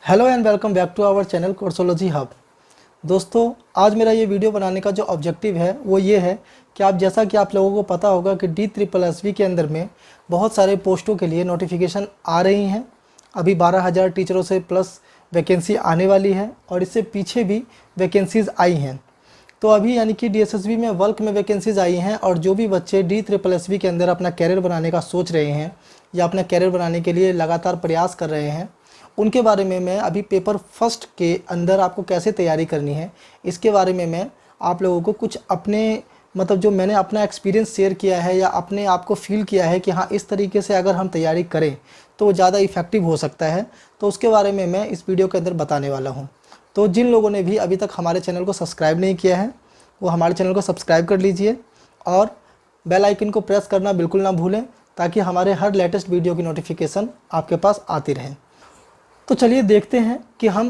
Hello and welcome back to our channel Coursology hub. दोस्तों, आज मेरा ये वीडियो बनाने का जो ऑब्जेक्टिव है वो ये है कि जैसा कि आप लोगों को पता होगा कि DSSB के अंदर में बहुत सारे पोस्टों के लिए नोटिफिकेशन आ रही हैं। अभी 12,000 टीचरों से प्लस वैकेंसी आने वाली है और इससे पीछे भी वैकेंसीज़ आई हैं। तो अभी यानी कि DSSB में बल्क में वैकेंसीज़ आई हैं और जो भी बच्चे DSSB के अंदर अपना कैरियर बनाने का सोच रहे हैं या अपना कैरियर बनाने के लिए लगातार प्रयास कर रहे हैं, उनके बारे में मैं अभी पेपर फर्स्ट के अंदर आपको कैसे तैयारी करनी है इसके बारे में मैं आप लोगों को कुछ अपने जो मैंने अपना एक्सपीरियंस शेयर किया है या अपने आप को फील किया है कि हाँ, इस तरीके से अगर हम तैयारी करें तो वो ज़्यादा इफ़ेक्टिव हो सकता है। तो उसके बारे में मैं इस वीडियो के अंदर बताने वाला हूँ। तो जिन लोगों ने भी अभी तक हमारे चैनल को सब्सक्राइब नहीं किया है वो हमारे चैनल को सब्सक्राइब कर लीजिए और बेल आइकन को प्रेस करना बिल्कुल ना भूलें ताकि हमारे हर लेटेस्ट वीडियो की नोटिफिकेशन आपके पास आती रहे। तो चलिए देखते हैं कि हम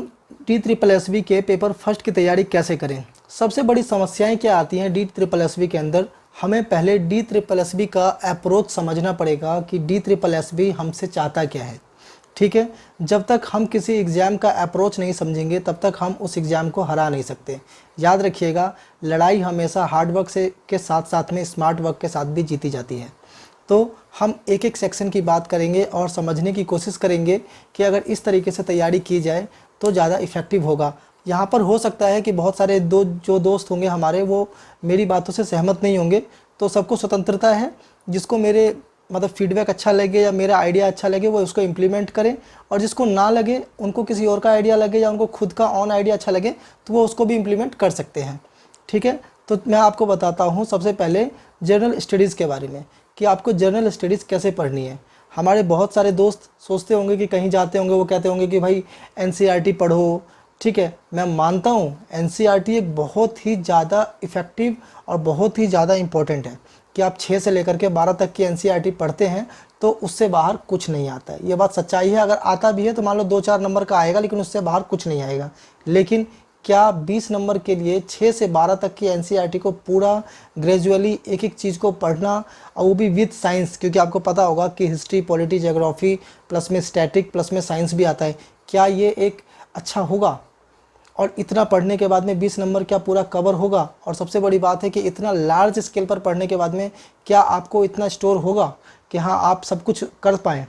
DSSB के पेपर फर्स्ट की तैयारी कैसे करें। सबसे बड़ी समस्याएं क्या आती हैं DSSB के अंदर। हमें पहले DSSB का अप्रोच समझना पड़ेगा कि DSSB हमसे चाहता क्या है। ठीक है, जब तक हम किसी एग्ज़ाम का अप्रोच नहीं समझेंगे तब तक हम उस एग्ज़ाम को हरा नहीं सकते। याद रखिएगा, लड़ाई हमेशा हार्ड वर्क से के साथ साथ में स्मार्ट वर्क के साथ भी जीती जाती है। तो हम एक एक सेक्शन की बात करेंगे और समझने की कोशिश करेंगे कि अगर इस तरीके से तैयारी की जाए तो ज़्यादा इफ़ेक्टिव होगा। यहाँ पर हो सकता है कि बहुत सारे जो दोस्त होंगे हमारे वो मेरी बातों से सहमत नहीं होंगे, तो सबको स्वतंत्रता है। जिसको मेरे फीडबैक अच्छा लगे या मेरा आइडिया अच्छा लगे वो उसको इम्प्लीमेंट करें, और जिसको ना लगे, उनको किसी और का आइडिया लगे या उनको खुद का ऑन आइडिया अच्छा लगे तो वो उसको भी इम्प्लीमेंट कर सकते हैं। ठीक है, तो मैं आपको बताता हूँ सबसे पहले जनरल स्टडीज़ के बारे में कि आपको जनरल स्टडीज़ कैसे पढ़नी है। हमारे बहुत सारे दोस्त सोचते होंगे कि कहीं जाते होंगे वो कहते होंगे कि भाई NCERT पढ़ो। ठीक है, मैं मानता हूँ NCERT एक बहुत ही ज़्यादा इफ़ेक्टिव और बहुत ही ज़्यादा इम्पोर्टेंट है कि आप 6 से लेकर के 12 तक की NCERT पढ़ते हैं तो उससे बाहर कुछ नहीं आता है। ये बात सच्चाई है। अगर आता भी है तो मान लो 2-4 नंबर का आएगा, लेकिन उससे बाहर कुछ नहीं आएगा। लेकिन क्या 20 नंबर के लिए 6 से 12 तक की NCERT को पूरा ग्रेजुअली एक एक चीज़ को पढ़ना, और वो भी विद साइंस, क्योंकि आपको पता होगा कि हिस्ट्री, पॉलिटी, ज्योग्राफी प्लस में स्टैटिक प्लस में साइंस भी आता है, क्या ये एक अच्छा होगा? और इतना पढ़ने के बाद में 20 नंबर क्या पूरा कवर होगा? और सबसे बड़ी बात है कि इतना लार्ज स्केल पर पढ़ने के बाद में क्या आपको इतना स्टोर होगा कि हाँ, आप सब कुछ कर पाएँ?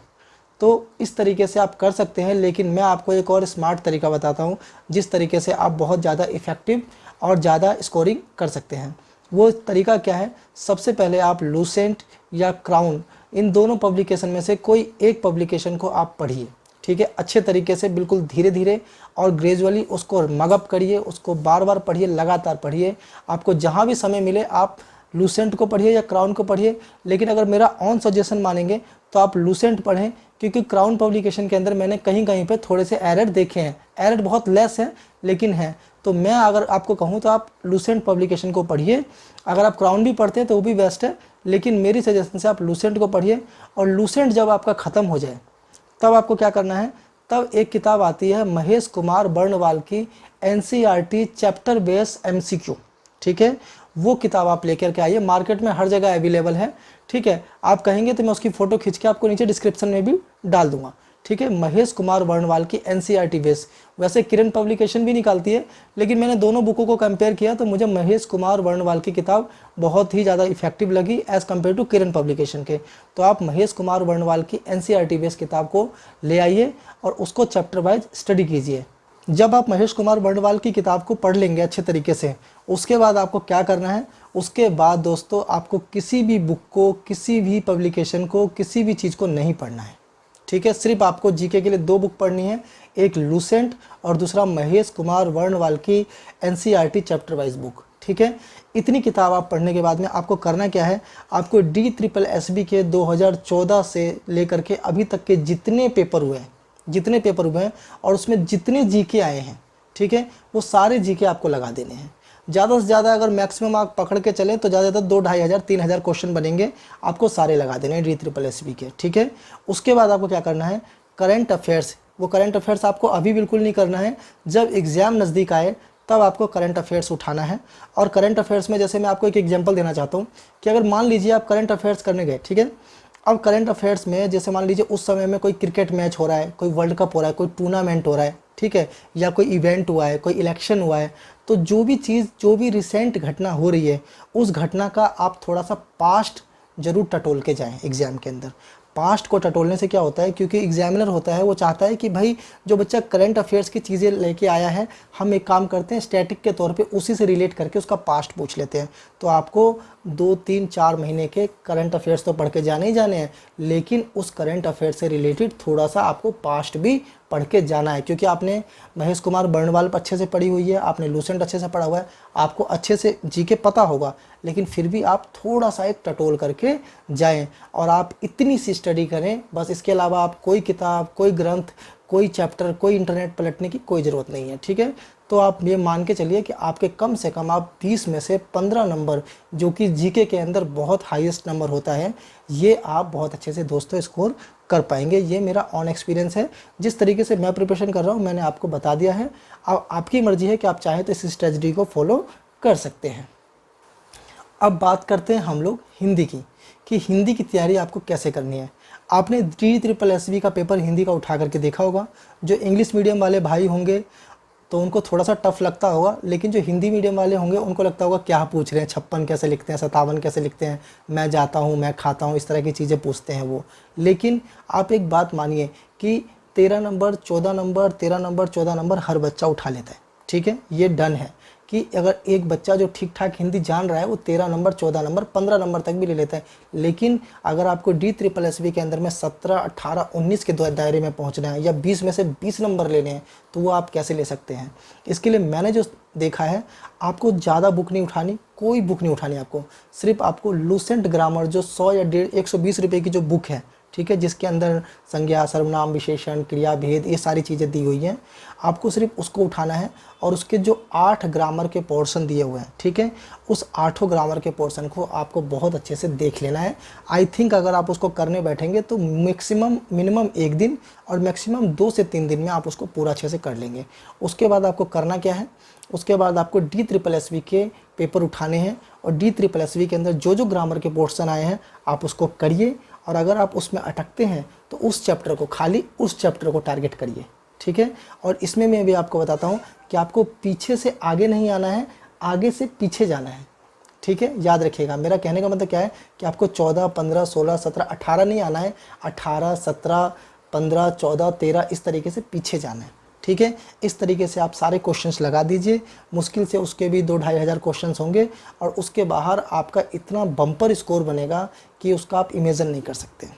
तो इस तरीके से आप कर सकते हैं, लेकिन मैं आपको एक और स्मार्ट तरीका बताता हूँ जिस तरीके से आप बहुत ज़्यादा इफ़ेक्टिव और ज़्यादा स्कोरिंग कर सकते हैं। वो तरीका क्या है? सबसे पहले आप लूसेंट या क्राउन, इन दोनों पब्लिकेशन में से कोई एक पब्लिकेशन को आप पढ़िए। ठीक है, अच्छे तरीके से, बिल्कुल धीरे धीरे और ग्रेजुअली उसको मगअप करिए, उसको बार बार पढ़िए, लगातार पढ़िए। आपको जहाँ भी समय मिले आप लूसेंट को पढ़िए या क्राउन को पढ़िए, लेकिन अगर मेरा ऑन सजेशन मानेंगे तो आप लूसेंट पढ़ें, क्योंकि क्राउन पब्लिकेशन के अंदर मैंने कहीं कहीं पे थोड़े से एरर देखे हैं। एरर बहुत लेस है लेकिन है। तो मैं अगर आपको कहूँ तो आप लूसेंट पब्लिकेशन को पढ़िए। अगर आप क्राउन भी पढ़ते हैं तो वो भी बेस्ट है, लेकिन मेरी सजेशन से आप लूसेंट को पढ़िए। और लूसेंट जब आपका ख़त्म हो जाए तब आपको क्या करना है, तब एक किताब आती है महेश कुमार बर्णवाल की NCERT चैप्टर बेस MCQ। ठीक है, वो किताब आप लेकर के आइए। मार्केट में हर जगह अवेलेबल है। ठीक है, आप कहेंगे तो मैं उसकी फ़ोटो खींच के आपको नीचे डिस्क्रिप्शन में भी डाल दूंगा। ठीक है, महेश कुमार बर्णवाल की NCERT बेस। वैसे किरण पब्लिकेशन भी निकालती है, लेकिन मैंने दोनों बुकों को कंपेयर किया तो मुझे महेश कुमार बर्णवाल की किताब बहुत ही ज़्यादा इफेक्टिव लगी as compare to Kiran publication के। तो आप महेश कुमार बर्णवाल की NCERT बेस किताब को ले आइए और उसको चैप्टर वाइज स्टडी कीजिए। जब आप महेश कुमार बर्णवाल की किताब को पढ़ लेंगे अच्छे तरीके से, उसके बाद आपको क्या करना है, उसके बाद दोस्तों आपको किसी भी बुक को, किसी भी पब्लिकेशन को, किसी भी चीज़ को नहीं पढ़ना है। ठीक है, सिर्फ आपको जीके के लिए 2 बुक पढ़नी है, एक लूसेंट और दूसरा महेश कुमार बर्णवाल की NCERT चैप्टर वाइज बुक। ठीक है, इतनी किताब आप पढ़ने के बाद में आपको करना क्या है, आपको DSSB के 2014 से लेकर के अभी तक के जितने पेपर हुए हैं और उसमें जितने जीके आए हैं, ठीक है, वो सारे जीके आपको लगा देने हैं। ज़्यादा से ज़्यादा अगर मैक्सिमम आप पकड़ के चलें तो ज़्यादा 2-2,500-3,000 क्वेश्चन बनेंगे, आपको सारे लगा देने हैं DSSB के। ठीक है, उसके बाद आपको क्या करना है, करंट अफेयर्स। वो करंट अफेयर्स आपको अभी बिल्कुल नहीं करना है, जब एग्ज़ाम नज़दीक आए तब आपको करंट अफेयर्स उठाना है। और करंट अफेयर्स में जैसे मैं आपको एक एग्जांपल देना चाहता हूँ कि अगर मान लीजिए आप करंट अफेयर्स करने गए, ठीक है, अब करंट अफेयर्स में जैसे मान लीजिए उस समय में कोई क्रिकेट मैच हो रहा है, कोई वर्ल्ड कप हो रहा है, कोई टूर्नामेंट हो रहा है, ठीक है, या कोई इवेंट हुआ है, कोई इलेक्शन हुआ है, तो जो भी चीज़, जो भी रिसेंट घटना हो रही है, उस घटना का आप थोड़ा सा पास्ट जरूर टटोल के जाएं एग्ज़ाम के अंदर। पास्ट को टटोलने से क्या होता है, क्योंकि एग्जामिनर होता है वो चाहता है कि भाई जो बच्चा करंट अफेयर्स की चीज़ें लेके आया है, हम एक काम करते हैं स्टैटिक के तौर पे उसी से रिलेट करके उसका पास्ट पूछ लेते हैं। तो आपको 2-3-4 महीने के करंट अफेयर्स तो पढ़ के जाने ही जाने हैं, लेकिन उस करंट अफेयर से रिलेटेड थोड़ा सा आपको पास्ट भी पढ़ के जाना है, क्योंकि आपने महेश कुमार बर्णवाल पर अच्छे से पढ़ी हुई है, आपने लूसेंट अच्छे से पढ़ा हुआ है, आपको अच्छे से जीके पता होगा, लेकिन फिर भी आप थोड़ा सा एक टटोल करके जाएं और आप इतनी सी स्टडी करें बस। इसके अलावा आप कोई किताब, कोई ग्रंथ, कोई चैप्टर, कोई इंटरनेट पलटने की कोई ज़रूरत नहीं है, ठीक है। तो आप ये मान के चलिए कि आपके कम से कम आप 20 में से 15 नंबर, जो कि जीके के अंदर बहुत हाईएस्ट नंबर होता है, ये आप बहुत अच्छे से दोस्तों स्कोर कर पाएंगे। ये मेरा ऑन एक्सपीरियंस है, जिस तरीके से मैं प्रिपरेशन कर रहा हूँ मैंने आपको बता दिया है। अब आपकी मर्जी है कि आप चाहें तो इस स्ट्रेटजी को फॉलो कर सकते हैं। अब बात करते हैं हम लोग हिंदी की, कि हिंदी की तैयारी आपको कैसे करनी है। आपने DSSB का पेपर हिंदी का उठा करके देखा होगा। जो इंग्लिश मीडियम वाले भाई होंगे तो उनको थोड़ा सा टफ लगता होगा, लेकिन जो हिंदी मीडियम वाले होंगे उनको लगता होगा क्या पूछ रहे हैं, 56 कैसे लिखते हैं, 57 कैसे लिखते हैं, मैं जाता हूँ, मैं खाता हूँ, इस तरह की चीज़ें पूछते हैं वो। लेकिन आप एक बात मानिए कि 13 नंबर 14 नंबर 13 नंबर 14 नंबर हर बच्चा उठा लेता है, ठीक है। ये डन है कि अगर एक बच्चा जो ठीक ठाक हिंदी जान रहा है वो 13 नंबर 14 नंबर 15 नंबर तक भी ले लेता है। लेकिन अगर आपको DSSB के अंदर में 17 18 19 के दायरे में पहुंचना है, या 20 में से 20 नंबर लेने हैं, तो वो आप कैसे ले सकते हैं। इसके लिए मैंने जो देखा है, आपको ज़्यादा बुक नहीं उठानी, कोई बुक नहीं उठानी आपको। सिर्फ आपको लूसेंट ग्रामर जो 100 या 120 रुपये की जो बुक है, ठीक है, जिसके अंदर संज्ञा, सर्वनाम, विशेषण, क्रिया, भेद, ये सारी चीज़ें दी हुई हैं, आपको सिर्फ उसको उठाना है। और उसके जो 8 ग्रामर के पोर्शन दिए हुए हैं, ठीक है, उस 8 ग्रामर के पोर्शन को आपको बहुत अच्छे से देख लेना है। आई थिंक अगर आप उसको करने बैठेंगे तो मिनिमम 1 दिन और मैक्सिमम 2 से 3 दिन में आप उसको पूरा अच्छे से कर लेंगे। उसके बाद आपको करना क्या है, उसके बाद आपको DSSB के पेपर उठाने हैं, और DSSB के अंदर जो जो ग्रामर के पोर्शन आए हैं आप उसको करिए। और अगर आप उसमें अटकते हैं तो उस चैप्टर को, खाली उस चैप्टर को टारगेट करिए, ठीक है। और इसमें मैं भी आपको बताता हूँ कि आपको पीछे से आगे नहीं आना है, आगे से पीछे जाना है, ठीक है। याद रखिएगा, मेरा कहने का मतलब क्या है कि आपको 14 15 16 17 18 नहीं आना है, 18 17 15 14 13 इस तरीके से पीछे जाना है, ठीक है। इस तरीके से आप सारे क्वेश्चंस लगा दीजिए। मुश्किल से उसके भी 2-2.5 हज़ार क्वेश्चंस होंगे, और उसके बाहर आपका इतना बम्पर स्कोर बनेगा कि उसका आप इमेजिन नहीं कर सकते।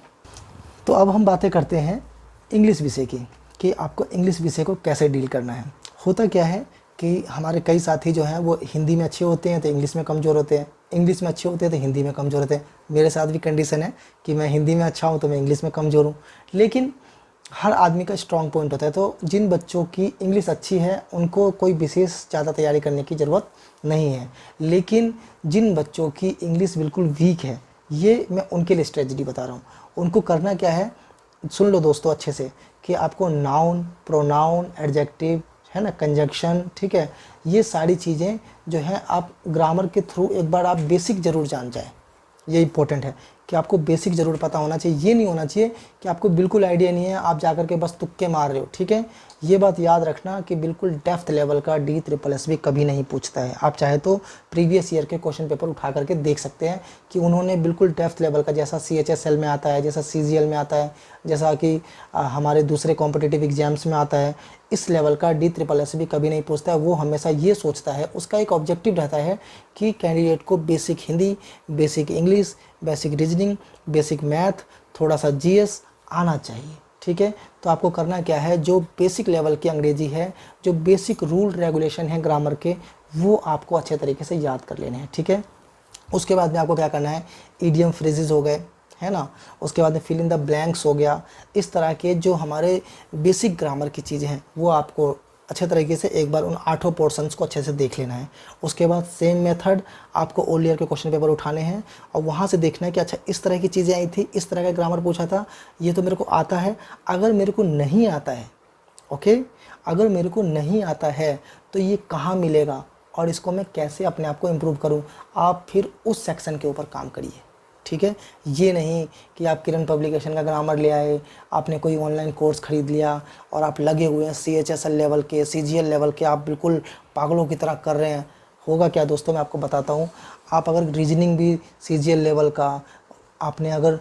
तो अब हम बातें करते हैं इंग्लिश विषय की, कि आपको इंग्लिश विषय को कैसे डील करना है। होता क्या है कि हमारे कई साथी जो हैं वो हिंदी में अच्छे होते हैं तो इंग्लिश में कमज़ोर होते हैं, इंग्लिश में अच्छे होते हैं तो हिंदी में कमज़ोर होते हैं। मेरे साथ भी कंडीशन है कि मैं हिंदी में अच्छा हूँ तो मैं इंग्लिश में कमज़ोर हूँ। लेकिन हर आदमी का स्ट्रॉन्ग पॉइंट होता है। तो जिन बच्चों की इंग्लिश अच्छी है उनको कोई विशेष ज़्यादा तैयारी करने की ज़रूरत नहीं है, लेकिन जिन बच्चों की इंग्लिश बिल्कुल वीक है, ये मैं उनके लिए स्ट्रेटजी बता रहा हूँ। उनको करना क्या है, सुन लो दोस्तों अच्छे से, कि आपको नाउन, प्रोनाउन, एडजेक्टिव, है ना, कंजक्शन, ठीक है, ये सारी चीज़ें जो हैं आप ग्रामर के थ्रू एक बार आप बेसिक ज़रूर जान जाए। ये इंपॉर्टेंट है कि आपको बेसिक ज़रूर पता होना चाहिए। ये नहीं होना चाहिए कि आपको बिल्कुल आइडिया नहीं है, आप जाकर के बस तुक्के मार रहे हो, ठीक है। ये बात याद रखना कि बिल्कुल डेप्थ लेवल का DSSB कभी नहीं पूछता है। आप चाहे तो प्रीवियस ईयर के क्वेश्चन पेपर उठा करके देख सकते हैं कि उन्होंने बिल्कुल डेप्थ लेवल का, जैसा CHSL में आता है, जैसा CGL में आता है, जैसा कि हमारे दूसरे कॉम्पिटिटिव एग्जाम्स में आता है, इस लेवल का DSSB कभी नहीं पूछता है। वो हमेशा ये सोचता है, उसका एक ऑब्जेक्टिव रहता है कि कैंडिडेट को basic Hindi, basic English, basic reasoning, basic math, थोड़ा सा GS आना चाहिए, ठीक है। तो आपको करना क्या है, जो बेसिक लेवल की अंग्रेजी है, जो बेसिक रूल रेगुलेशन है ग्रामर के, वो आपको अच्छे तरीके से याद कर लेने हैं, ठीक है। उसके बाद में आपको क्या करना है, ईडियम फ्रेजेस हो गए, है ना, उसके बाद में फिल इन द ब्लैंक्स हो गया। इस तरह के जो हमारे बेसिक ग्रामर की चीज़ें हैं वो आपको अच्छे तरीके से एक बार उन 8 पोर्शंस को अच्छे से देख लेना है। उसके बाद सेम मेथड आपको ओल्ड ईयर के क्वेश्चन पेपर उठाने हैं और वहाँ से देखना है कि अच्छा इस तरह की चीज़ें आई थी, इस तरह का ग्रामर पूछा था, ये तो मेरे को आता है। अगर मेरे को नहीं आता है, ओके, अगर मेरे को नहीं आता है तो ये कहाँ मिलेगा और इसको मैं कैसे अपने आप को इम्प्रूव करूँ, आप फिर उस सेक्शन के ऊपर काम करिए, ठीक है। ये नहीं कि आप किरण पब्लिकेशन का ग्रामर ले आए, आपने कोई ऑनलाइन कोर्स ख़रीद लिया और आप लगे हुए हैं CHSL लेवल के, CGL लेवल के, आप बिल्कुल पागलों की तरह कर रहे हैं। होगा क्या दोस्तों, मैं आपको बताता हूँ। आप अगर रीजनिंग भी CGL लेवल का, आपने अगर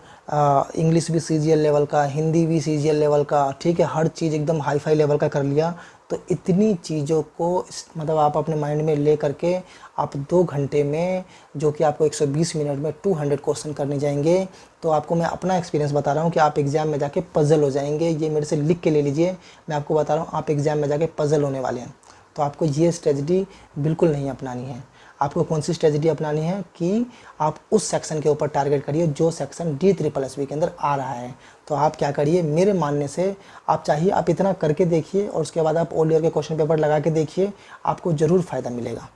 इंग्लिश भी CGL लेवल का, हिंदी भी CGL लेवल का, ठीक है, हर चीज़ एकदम हाई फाई लेवल का कर लिया, तो इतनी चीज़ों को मतलब आप अपने माइंड में ले करके आप 2 घंटे में, जो कि आपको 120 मिनट में 200 क्वेश्चन करने जाएंगे, तो आपको मैं अपना एक्सपीरियंस बता रहा हूँ कि आप एग्ज़ाम में जाके पजल हो जाएंगे। ये मेरे से लिख के ले लीजिए, मैं आपको बता रहा हूँ, आप एग्ज़ाम में जाके पजल होने वाले हैं। तो आपको ये स्ट्रेटजी बिल्कुल नहीं अपनानी है। आपको कौन सी स्ट्रेटजी अपनानी है कि आप उस सेक्शन के ऊपर टारगेट करिए जो सेक्शन DSSSB के अंदर आ रहा है। तो आप क्या करिए, मेरे मानने से आप चाहिए आप इतना करके देखिए और उसके बाद आप ऑल ईयर के क्वेश्चन पेपर लगा के देखिए, आपको ज़रूर फ़ायदा मिलेगा।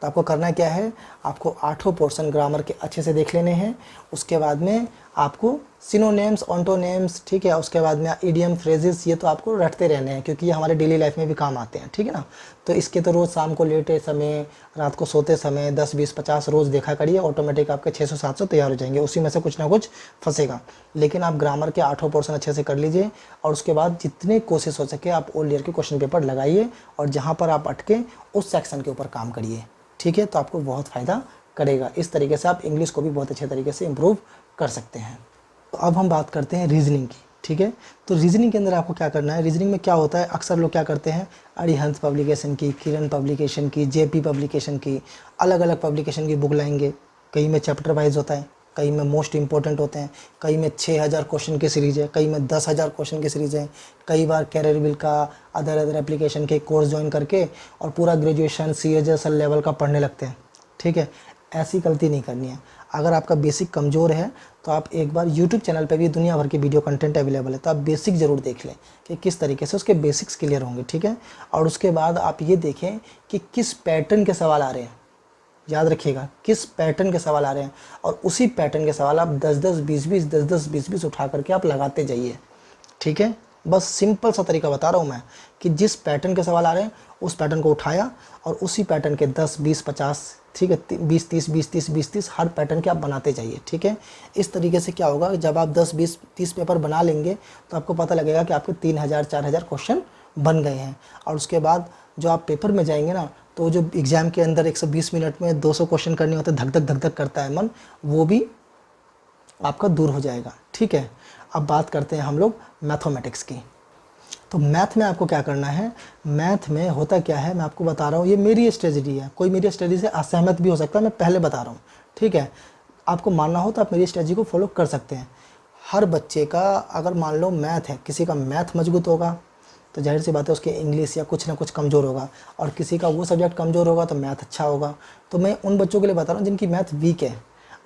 तो आपको करना क्या है, आपको 8 पोर्शन ग्रामर के अच्छे से देख लेने हैं। उसके बाद में आपको सिनोनिम्स, ऑन्टोनिम्स, ठीक है, उसके बाद में इडियम, फ्रेजेस, ये तो आपको रटते रहने हैं क्योंकि ये हमारे डेली लाइफ में भी काम आते हैं, ठीक है ना। तो इसके तो रोज़ शाम को लेटे समय, रात को सोते समय 10, 20, 50 रोज़ देखा करिए, ऑटोमेटिक आपके 600, 700 तैयार हो जाएंगे। उसी में से कुछ ना कुछ फंसेगा। लेकिन आप ग्रामर के 8 पोर्शन अच्छे से कर लीजिए और उसके बाद जितने कोशिश हो सके आप ऑल ईयर के क्वेश्चन पेपर लगाइए और जहाँ पर आप अटके उस सेक्शन के ऊपर काम करिए, ठीक है। तो आपको बहुत फ़ायदा करेगा। इस तरीके से आप इंग्लिश को भी बहुत अच्छे तरीके से इम्प्रूव कर सकते हैं। तो अब हम बात करते हैं रीजनिंग की, ठीक है। तो रीजनिंग के अंदर आपको क्या करना है, रीजनिंग में क्या होता है, अक्सर लोग क्या करते हैं, अरिहंत पब्लिकेशन की, किरण पब्लिकेशन की, JP पब्लिकेशन की, अलग अलग पब्लिकेशन की बुक लाएंगे। कई में चैप्टर वाइज होता है, कई में मोस्ट इंपॉर्टेंट होते हैं, कई में 6000 क्वेश्चन की सीरीज़ है, कई में 10,000 क्वेश्चन की सीरीज़ है। कई बार कैरियर का अदर एप्लीकेशन के कोर्स ज्वाइन करके और पूरा ग्रेजुएशन CHSL लेवल का पढ़ने लगते हैं, ठीक है। ऐसी गलती नहीं करनी है। अगर आपका बेसिक कमज़ोर है तो आप एक बार YouTube चैनल पे भी दुनिया भर के वीडियो कंटेंट अवेलेबल है, तो आप बेसिक ज़रूर देख लें कि किस तरीके से उसके बेसिक्स क्लियर होंगे, ठीक है। और उसके बाद आप ये देखें कि किस पैटर्न के सवाल आ रहे हैं, याद रखिएगा किस पैटर्न के सवाल आ रहे हैं, और उसी पैटर्न के सवाल आप 10-10, 20-20, 10-10, 20-20 उठा करके आप लगाते जाइए, ठीक है। बस सिंपल सा तरीका बता रहा हूँ मैं कि जिस पैटर्न के सवाल आ रहे हैं उस पैटर्न को उठाया और उसी पैटर्न के 10, 20, 50, ठीक है, 20, 30, 20, 30, 20, 30 हर पैटर्न के आप बनाते जाइए, ठीक है। इस तरीके से क्या होगा, जब आप 10, 20, 30 पेपर बना लेंगे तो आपको पता लगेगा कि आपके 3000, 4000 क्वेश्चन बन गए हैं। और उसके बाद जो आप पेपर में जाएंगे ना, तो जो एग्ज़ाम के अंदर 120 मिनट में 200 क्वेश्चन करने होते, धक धक धक धक करता है मन, वो भी आपका दूर हो जाएगा, ठीक है। अब बात करते हैं हम लोग मैथमेटिक्स की। तो मैथ में आपको क्या करना है, मैथ में होता क्या है मैं आपको बता रहा हूँ, ये मेरी स्ट्रेटजी है, कोई मेरी स्ट्रेटजी से असहमत भी हो सकता है, मैं पहले बता रहा हूँ, ठीक है। आपको मानना हो तो आप मेरी स्ट्रेटजी को फॉलो कर सकते हैं। हर बच्चे का अगर मान लो मैथ है, किसी का मैथ मजबूत होगा तो जाहिर सी बात है उसके इंग्लिश या कुछ ना कुछ कमज़ोर होगा, और किसी का वो सब्जेक्ट कमज़ोर होगा तो मैथ अच्छा होगा। तो मैं उन बच्चों के लिए बता रहा हूँ जिनकी मैथ वीक है,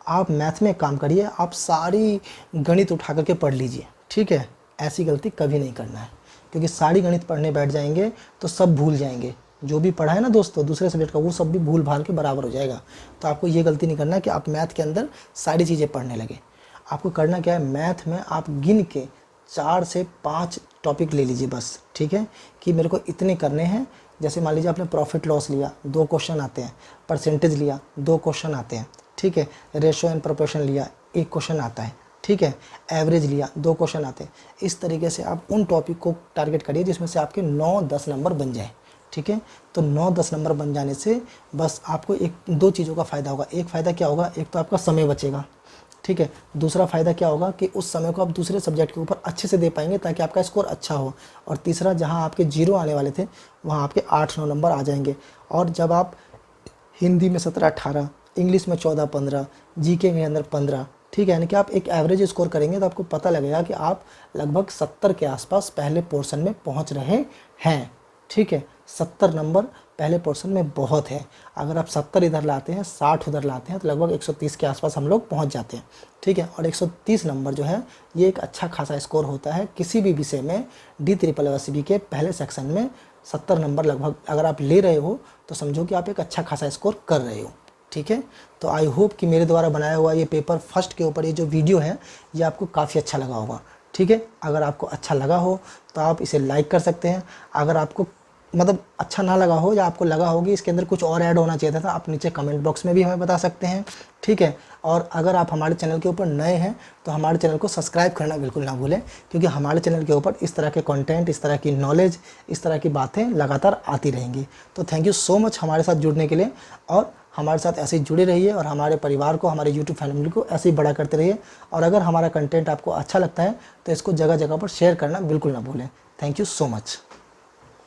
आप मैथ में काम करिए, आप सारी गणित उठा करके पढ़ लीजिए, ठीक है। ऐसी गलती कभी नहीं करना है, क्योंकि सारी गणित पढ़ने बैठ जाएंगे तो सब भूल जाएंगे, जो भी पढ़ा है ना दोस्तों दूसरे सब्जेक्ट का वो सब भी भूल भाल के बराबर हो जाएगा। तो आपको ये गलती नहीं करना है कि आप मैथ के अंदर सारी चीज़ें पढ़ने लगे। आपको करना क्या है, मैथ में आप गिन के 4 से 5 टॉपिक ले लीजिए बस, ठीक है, कि मेरे को इतने करने हैं। जैसे मान लीजिए आपने प्रॉफिट लॉस लिया, 2 क्वेश्चन आते हैं, परसेंटेज लिया, 2 क्वेश्चन आते हैं, ठीक है, रेशो एंड प्रोपोर्शन लिया, 1 क्वेश्चन आता है, ठीक है, एवरेज लिया, 2 क्वेश्चन आते हैं। इस तरीके से आप उन टॉपिक को टारगेट करिए जिसमें से आपके 9-10 नंबर बन जाए, ठीक है। तो 9-10 नंबर बन जाने से बस आपको 1-2 चीज़ों का फ़ायदा होगा। एक फ़ायदा क्या होगा, एक तो आपका समय बचेगा, ठीक है। दूसरा फ़ायदा क्या होगा कि उस समय को आप दूसरे सब्जेक्ट के ऊपर अच्छे से दे पाएंगे ताकि आपका स्कोर अच्छा हो। और तीसरा, जहाँ आपके 0 आने वाले थे वहाँ आपके 8-9 नंबर आ जाएंगे। और जब आप हिंदी में 17-18, इंग्लिश में 14-15, जीके के अंदर 15, ठीक है, यानी कि आप एक एवरेज स्कोर करेंगे तो आपको पता लगेगा कि आप लगभग 70 के आसपास पहले पोर्शन में पहुंच रहे हैं, ठीक है। 70 नंबर पहले पोर्शन में बहुत है। अगर आप 70 इधर लाते हैं, 60 उधर लाते हैं तो लगभग 130 के आसपास हम लोग पहुंच जाते हैं, ठीक है। और 130 नंबर जो है ये एक अच्छा खासा स्कोर होता है किसी भी विषय में। DSSSB के पहले सेक्शन में 70 नंबर लगभग अगर आप ले रहे हो तो समझो कि आप एक अच्छा खासा स्कोर कर रहे हो, ठीक है। तो आई होप कि मेरे द्वारा बनाया हुआ ये पेपर फर्स्ट के ऊपर ये जो वीडियो है ये आपको काफ़ी अच्छा लगा होगा, ठीक है। अगर आपको अच्छा लगा हो तो आप इसे लाइक कर सकते हैं। अगर आपको मतलब अच्छा ना लगा हो या आपको लगा हो कि इसके अंदर कुछ और ऐड होना चाहिए था, आप नीचे कमेंट बॉक्स में भी हमें बता सकते हैं, ठीक है। और अगर आप हमारे चैनल के ऊपर नए हैं तो हमारे चैनल को सब्सक्राइब करना बिल्कुल ना भूलें, क्योंकि हमारे चैनल के ऊपर इस तरह के कंटेंट, इस तरह की नॉलेज, इस तरह की बातें लगातार आती रहेंगी। तो थैंक यू सो मच हमारे साथ जुड़ने के लिए, और हमारे साथ ऐसे ही जुड़े रहिए और हमारे परिवार को, हमारे यूट्यूब फैमिली को ऐसे ही बड़ा करते रहिए। और अगर हमारा कंटेंट आपको अच्छा लगता है तो इसको जगह जगह पर शेयर करना बिल्कुल ना भूलें। Thank you so much.